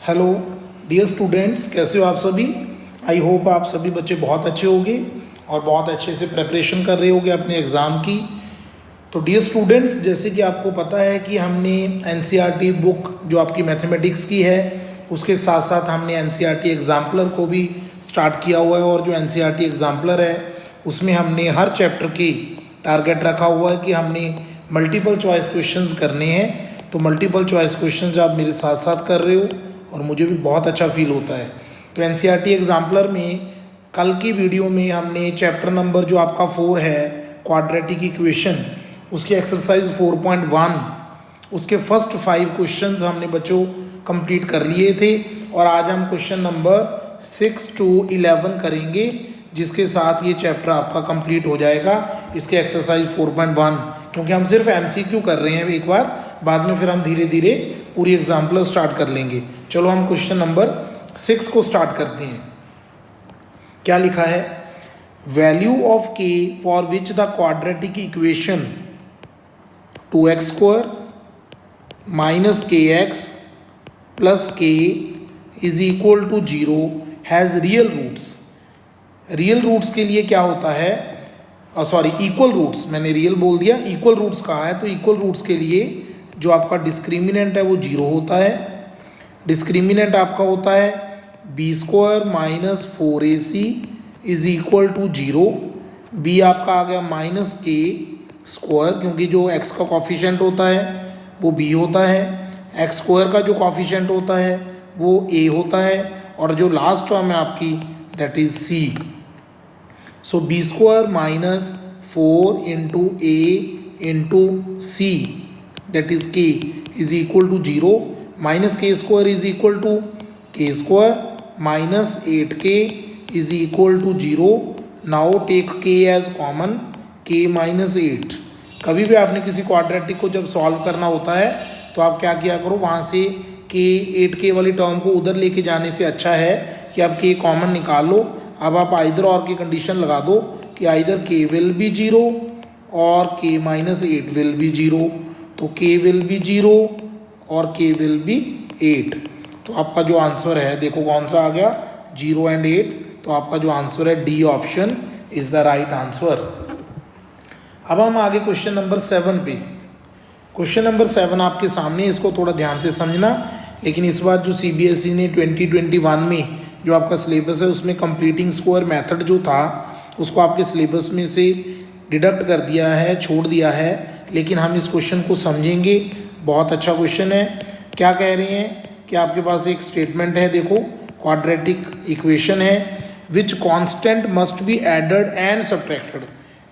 Hello dear students, कैसे हो आप सभी। आई होप आप सभी बच्चे बहुत अच्छे होंगे और बहुत अच्छे से प्रिपरेशन कर रहे होंगे अपने एग्ज़ाम की। तो डियर स्टूडेंट्स, जैसे कि आपको पता है कि हमने एनसीईआरटी बुक जो आपकी मैथमेटिक्स की है उसके साथ साथ हमने एनसीईआरटी एग्जाम्पलर को भी स्टार्ट किया हुआ है। और जो एनसीईआरटी एग्जाम्पलर है उसमें हमने हर चैप्टर की टारगेट रखा हुआ है कि हमने मल्टीपल चॉइस क्वेश्चंस करने हैं। तो मल्टीपल चॉइस क्वेश्चंस आप मेरे साथ साथ कर रहे हो और मुझे भी बहुत अच्छा फील होता है। तो एनसीईआरटी एग्जाम्पलर में कल की वीडियो में हमने चैप्टर नंबर जो आपका 4 है क्वाड्रेटिक इक्वेशन, उसकी एक्सरसाइज 4.1 उसके फर्स्ट 5 क्वेश्चंस हमने बच्चों कंप्लीट कर लिए थे। और आज हम क्वेश्चन नंबर 6 to 11 करेंगे, जिसके साथ ये चैप्टर आपका कंप्लीट हो जाएगा, इसके एक्सरसाइज 4.1। क्योंकि हम सिर्फ एमसीक्यू कर रहे हैं एक बार, बाद में फिर हम धीरे धीरे पूरी एग्जाम्पलर स्टार्ट कर लेंगे। चलो हम क्वेश्चन नंबर 6 को स्टार्ट करते हैं। क्या लिखा है? Value of k for which the quadratic equation 2x² minus kx plus k is equal to 0 has real roots. Real roots के लिए क्या होता है, सॉरी इक्वल रूट्स, मैंने रियल बोल दिया, इक्वल रूट्स कहा है। तो इक्वल रूट्स के लिए जो आपका डिस्क्रिमिनेंट है वो 0 होता है। डिस्क्रिमिनेंट आपका होता है b² minus 4ac is equal to 0। b आपका आ गया माइनस k², क्योंकि जो x का कॉफिशेंट होता है वो b होता है, x² का जो कॉफिशेंट होता है वो a होता है, और जो लास्ट टर्म है आपकी that is c। So b² minus 4 into a into c that is k is equal to 0 minus k² is equal to k² minus 8k is equal to 0। Now take k as common, k minus 8। कभी भी आपने किसी quadratic को जब solve करना होता है तो आप क्या किया करो, वहाँ से k 8k वाली टर्म को उधर लेके जाने से अच्छा है कि आप k कॉमन निकाल लो। अब आप आइदर और की कंडीशन लगा दो कि आइदर k विल बी 0 और k माइनस 8 विल बी 0। तो k विल बी 0 और k विल बी 8। तो आपका जो आंसर है देखो कौन सा आ गया, 0 एंड 8। तो आपका जो आंसर है D option is the right answer. अब हम आगे क्वेश्चन नंबर 7 पे। क्वेश्चन नंबर 7 आपके सामने, इसको थोड़ा ध्यान से समझना। लेकिन इस बार जो सीबीएसई ने 2021 में जो आपका सिलेबस है उसमें कंप्लीटिंग स्क्वायर मेथड जो था उसको आपके सिलेबस में से डिडक्ट कर दिया है, छोड़ दिया है। लेकिन हम इस क्वेश्चन को समझेंगे, बहुत अच्छा क्वेश्चन है। क्या कह रहे हैं कि आपके पास एक स्टेटमेंट है, देखो क्वाड्रेटिक इक्वेशन है which constant must be added and subtracted.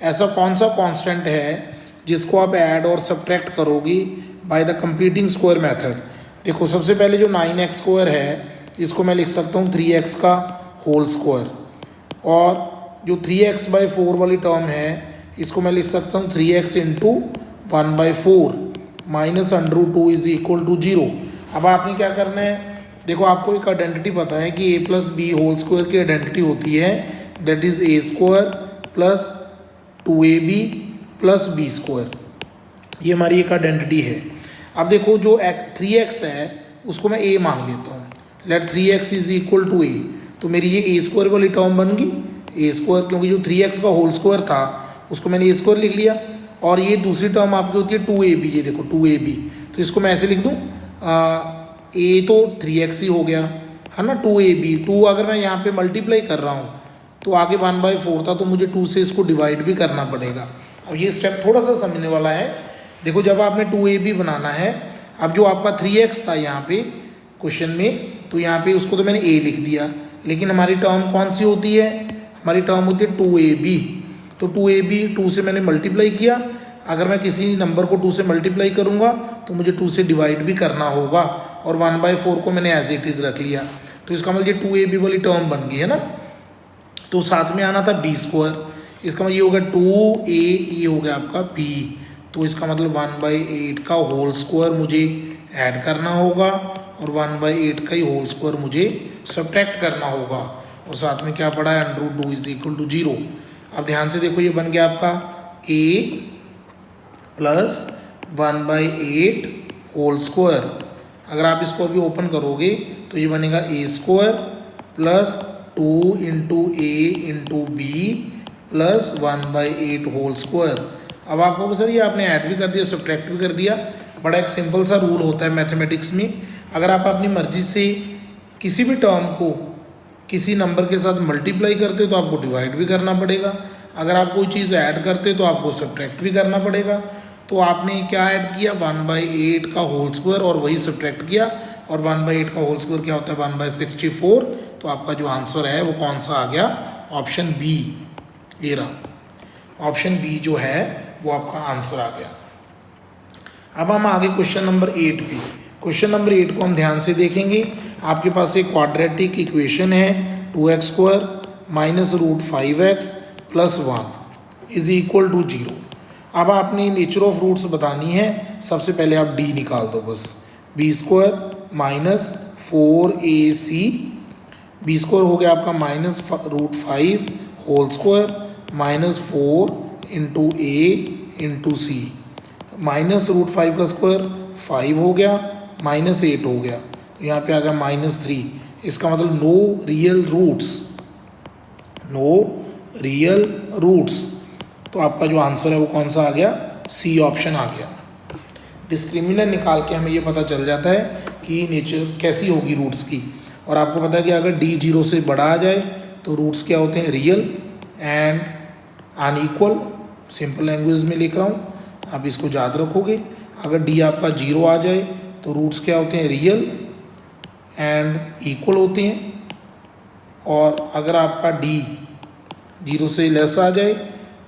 ऐसा कौन सा कांस्टेंट है जिसको आप ऐड और सब्ट्रैक्ट करोगे by the completing square method. देखो सबसे पहले जो 9x² है इसको मैं लिख सकता हूँ 3x का होल स्क्वायर, और जो 3x/4 वाली टर्म है इसको मैं लिख सकता हूँ 3x into 1/4 minus √2 is equal to 0। अब आपने क्या करना है, देखो आपको एक आइडेंटिटी पता है कि a plus B whole square की आइडेंटिटी होती है that is a² plus 2ab plus b²। ये हमारी एक आइडेंटिटी है। अब देखो जो 3x है उसको मैं a मान लेता हूँ, let 3x is equal to a। तो मेरी ये a² वाली टर्म बन गई a², क्योंकि जो 3x का होल स्क्वायर था उसको मैंने a² लिख लिया। और ये दूसरी टर्म आपकी होती है 2ab, ये देखो 2ab। तो इसको मैं ऐसे लिख दूँ, a तो 3x ही हो गया है ना, 2ab। 2 अगर मैं यहाँ पे मल्टीप्लाई कर रहा हूँ तो आगे 1/4 था, तो मुझे 2 से इसको डिवाइड भी करना पड़ेगा। अब ये स्टेप थोड़ा सा समझने वाला है। देखो जब आपने 2ab बनाना है, अब जो आपका 3x था यहाँ पे क्वेश्चन में, तो यहाँ पे उसको तो मैंने a लिख दिया, लेकिन हमारी टर्म कौन सी होती है, हमारी टर्म होती है 2ab। तो 2ab 2 से मैंने मल्टीप्लाई किया। अगर मैं किसी नंबर को 2 से मल्टीप्लाई करूँगा तो मुझे 2 से डिवाइड भी करना होगा, और 1/4 को मैंने एज इट इज़ रख लिया। तो इसका मतलब ये 2ab वाली टर्म बन गई है ना। तो साथ में आना था b², इसका मतलब ये हो गया 2a, ये हो गया आपका b। तो इसका मतलब 1/8 का होल स्क्वायर मुझे ऐड करना होगा और 1/8 का ही होल स्क्वायर मुझे सब्ट्रैक्ट करना होगा। और साथ में क्या पड़ा है, √2 इज इक्वल टू 0। अब ध्यान से देखो, ये बन गया आपका a प्लस 1/8 होल स्क्वायर। अगर आप इसको अभी ओपन करोगे तो ये बनेगा a square plus 2 into a into b plus 1/8 whole square. अब आप कहोगे सर ये आपने ऐड भी कर दिया, सब्ट्रैक्ट भी कर दिया। बड़ा एक सिंपल सा रूल होता है मैथमेटिक्स में, अगर आप अपनी मर्जी से किसी भी टर्म को किसी नंबर के साथ मल्टीप्लाई करते तो आपको डिवाइड भी करना पड़ेगा, अगर आप कोई चीज़ ऐड करते तो आपको सब्ट्रैक्ट भी करना पड़ेगा। तो आपने क्या ऐड किया, 1/8 का होल स्क्वायर और वही सब्ट्रैक्ट किया, और 1/8 का होल स्क्वायर क्या होता है 1/64। तो आपका जो आंसर है वो कौन सा आ गया, ऑप्शन बी, ये रहा ऑप्शन बी जो है वो आपका आंसर आ गया। अब हम आगे क्वेश्चन नंबर 8 पे, क्वेश्चन नंबर 8 को हम ध्यान से देखेंगे। आपके पास एक क्वाड्रेटिक इक्वेशन है 2x² minus root 5x plus 1 is equal to 0। अब आपने नेचर ऑफ रूट्स बतानी है। सबसे पहले आप d निकाल दो बस, b² माइनस 4ac, b² हो गया आपका minus root 5 whole square minus 4 into a into C, minus root 5 का स्क्वायर 5 हो गया माइनस 8 हो गया, तो यहाँ पे आ गया -3। इसका मतलब no real roots, no real roots. तो आपका जो आंसर है वो कौन सा आ गया, सी ऑप्शन आ गया। डिस्क्रिमिनेंट निकाल के हमें ये पता चल जाता है कि नेचर कैसी होगी रूट्स की। और आपको पता है कि अगर d 0 से बड़ा आ जाए तो रूट्स क्या होते हैं, real and unequal. Simple language में लिख रहा हूँ, आप इसको याद रखोगे। अगर d आपका 0 आ जाए तो रूट्स क्या होते हैं, रियल एंड इक्वल होते हैं। और अगर आपका d 0 से लेस आ जाए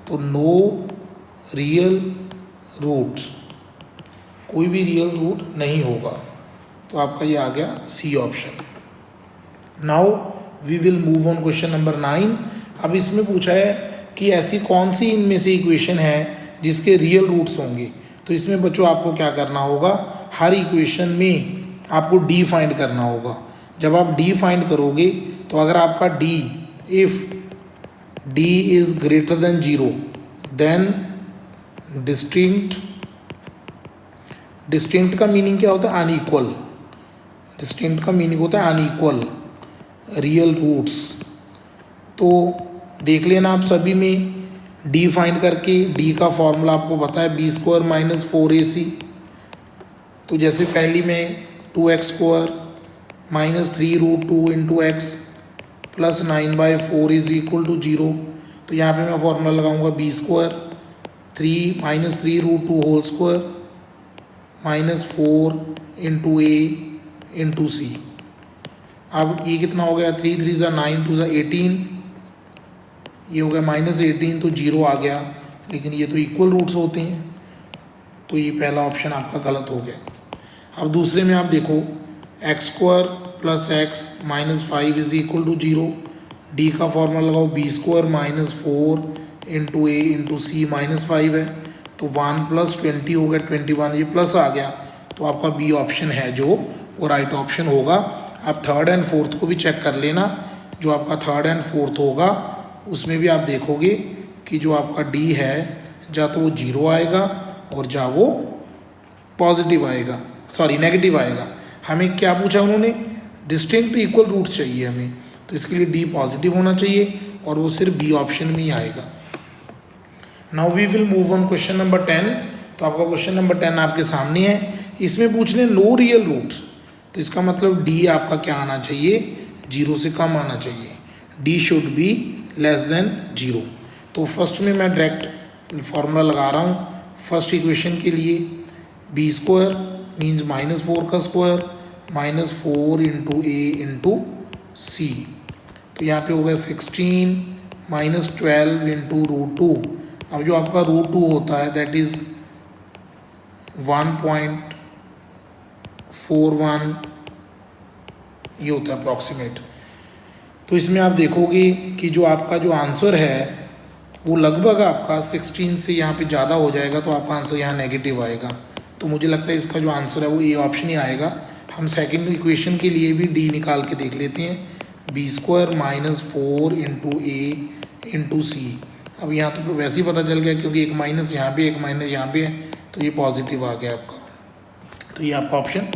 तो नो रियल रूट, कोई भी रियल रूट नहीं होगा। तो आपका ये आ गया C option. Now we will move on question number 9। अब इसमें पूछा है कि ऐसी कौन सी इनमें से इक्वेशन है जिसके रियल रूट्स होंगे। तो इसमें बच्चों आपको क्या करना होगा, हर इक्वेशन में आपको d फाइंड करना होगा। जब आप d फाइंड करोगे तो अगर आपका d, if d is greater than 0 then distinct, distinct का मीनिंग क्या होता है, अनइक्वल। डिस्टिंक्ट का मीनिंग होता है अनइक्वल रियल रूट्स। तो देख लेना आप सभी में d फाइंड करके, d का फॉर्मूला आपको पता है b² माइनस 4ac। तो जैसे पहली में 2x² minus 3 root 2 into x plus 9/4 is equal to 0। तो यहाँ पे मैं फॉर्मूला लगाऊंगा b² 3 minus 3 root 2 whole square minus 4 into a into c. अब ये कितना हो गया, 3 3 ज़ा 9 2 ज़ा 18, ये हो गया -18, तो 0 आ गया। लेकिन ये तो इक्वल रूट्स होते हैं, तो ये पहला ऑप्शन आपका गलत हो गया। अब दूसरे में आप देखो x² plus x minus 5 is equal to 0। d का फॉर्मूला लगाओ b² minus 4 into a into C minus 5 है, तो 1 प्लस 20 हो गया 21, ये प्लस आ गया। तो आपका बी ऑप्शन है जो वो राइट ऑप्शन होगा। आप थर्ड एंड फोर्थ को भी चेक कर लेना। जो आपका थर्ड एंड फोर्थ होगा उसमें भी आप देखोगे कि जो आपका डी है या तो वो 0 आएगा और या वो पॉजिटिव आएगा, सॉरी नेगेटिव आएगा। हमें क्या पूछा उन्होंने, डिस्टिंक्ट इक्वल रूट चाहिए हमें, तो इसके लिए डी पॉजिटिव होना चाहिए और वो सिर्फ बी ऑप्शन में ही आएगा। Now we will move on question number 10। तो आपका क्वेश्चन नंबर 10 आपके सामने है। इसमें पूछने नो रियल रूट, तो इसका मतलब डी आपका क्या आना चाहिए, 0 से कम आना चाहिए। D should be less than 0। तो फर्स्ट में मैं डायरेक्ट फार्मूला लगा रहा हूँ फर्स्ट इक्वेशन के लिए, b² मीन्स -4 का square minus 4 into a into सी। तो यहाँ पे हो गया 16 माइनस 12 इंटू रूट 2। अब जो आपका रूट 2 होता है दैट इज़ 1.41, ये होता है अप्रॉक्सीमेट। तो इसमें आप देखोगे कि जो आपका जो आंसर है वो लगभग आपका 16 से यहाँ पे ज़्यादा हो जाएगा, तो आपका आंसर यहाँ नेगेटिव आएगा। तो मुझे लगता है इसका जो आंसर है वो ए ऑप्शन ही आएगा। हम सेकंड इक्वेशन के लिए भी डी निकाल के देख लेते हैं, b² minus 4 into a into c. अब यहाँ तो वैसे ही पता चल गया क्योंकि एक माइनस यहाँ पे एक माइनस यहाँ पे है, तो ये पॉजिटिव आ गया आपका। तो ये आपका ऑप्शन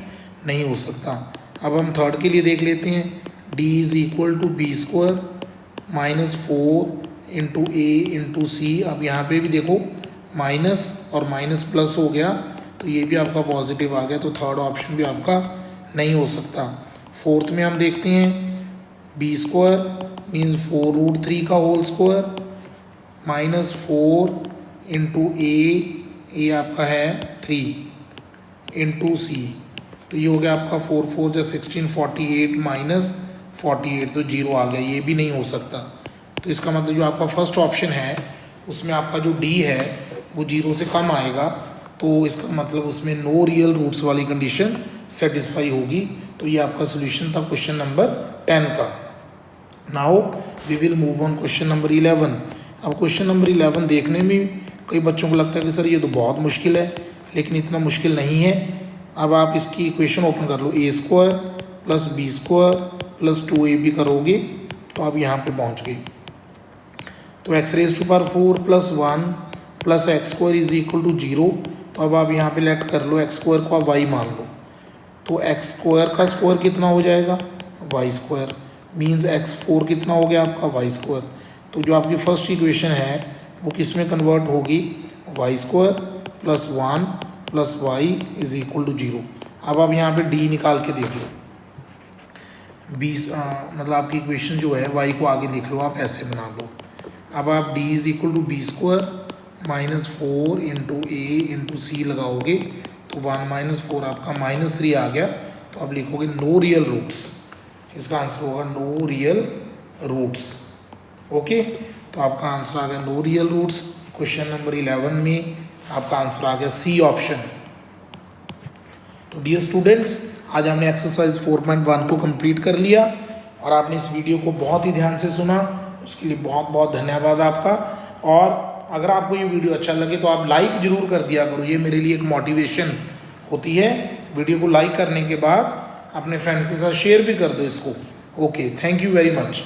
नहीं हो सकता। अब हम थर्ड के लिए देख लेते हैं, d is equal to b square minus 4 into a into c. अब यहाँ पे भी देखो माइनस और माइनस प्लस हो गया, तो ये भी आपका पॉजिटिव आ गया, तो थर्ड ऑप्शन भी आपका नहीं हो सकता। फोर्थ में हम देखते हैं बी स्क्वायर मीन्स 4√3 का होल स्क्वायर माइनस 4 इंटू ए आपका है 3 इंटू सी, तो ये हो गया आपका 4 4 जो 16 48 माइनस 48, तो जीरो आ गया, ये भी नहीं हो सकता। तो इसका मतलब जो आपका फर्स्ट ऑप्शन है उसमें आपका जो डी है वो जीरो से कम आएगा, तो इसका मतलब उसमें नो रियल रूट्स वाली कंडीशन सेटिस्फाई होगी। तो ये आपका सोल्यूशन था क्वेश्चन नंबर 10 का। Now we will move on question number 11। अब क्वेश्चन नंबर 11 देखने में कई बच्चों को लगता है कि सर ये तो बहुत मुश्किल है, लेकिन इतना मुश्किल नहीं है। अब आप इसकी इक्वेशन ओपन कर लो, a square plus b square plus 2ab करोगे तो आप यहाँ पे पहुँच गए। तो x raise to power 4 plus 1 plus x square is equal to 0। तो अब आप यहाँ पे लेट कर लो, एक्स स्क्वायर को आप वाई मान लो, तो एक्स स्क्वायर का स्क्वायर कितना हो जाएगा, वाई स्क्वायर, मीन्स x4 कितना हो गया आपका वाई स्क्वायर। तो जो आपकी फर्स्ट इक्वेशन है वो किस में कन्वर्ट होगी, Y square plus 1 plus Y is equal to 0। अब आप यहाँ पे d निकाल के देख लो, 20 मतलब आपकी इक्वेशन जो है y को आगे लिख लो, आप ऐसे बना लो। अब आप d is equal to b square minus 4 into a into c लगाओगे तो 1 माइनस 4 आपका -3 आ गया, तो आप लिखोगे नो रियल रूट्स, इसका आंसर होगा नो रियल रूट्स। ओके, तो आपका आंसर आ गया no real roots. Question number 11 में आपका आंसर आ गया सी ऑप्शन। तो डियर स्टूडेंट्स, आज हमने एक्सरसाइज 4.1 को कंप्लीट कर लिया और आपने इस वीडियो को बहुत ही ध्यान से सुना, उसके लिए बहुत बहुत धन्यवाद आपका। और अगर आपको ये वीडियो अच्छा लगे तो आप लाइक ज़रूर कर दिया करो, ये मेरे लिए एक मोटिवेशन होती है। वीडियो को लाइक करने के बाद अपने फ्रेंड्स के साथ शेयर भी कर दो इसको। Okay, thank you very much.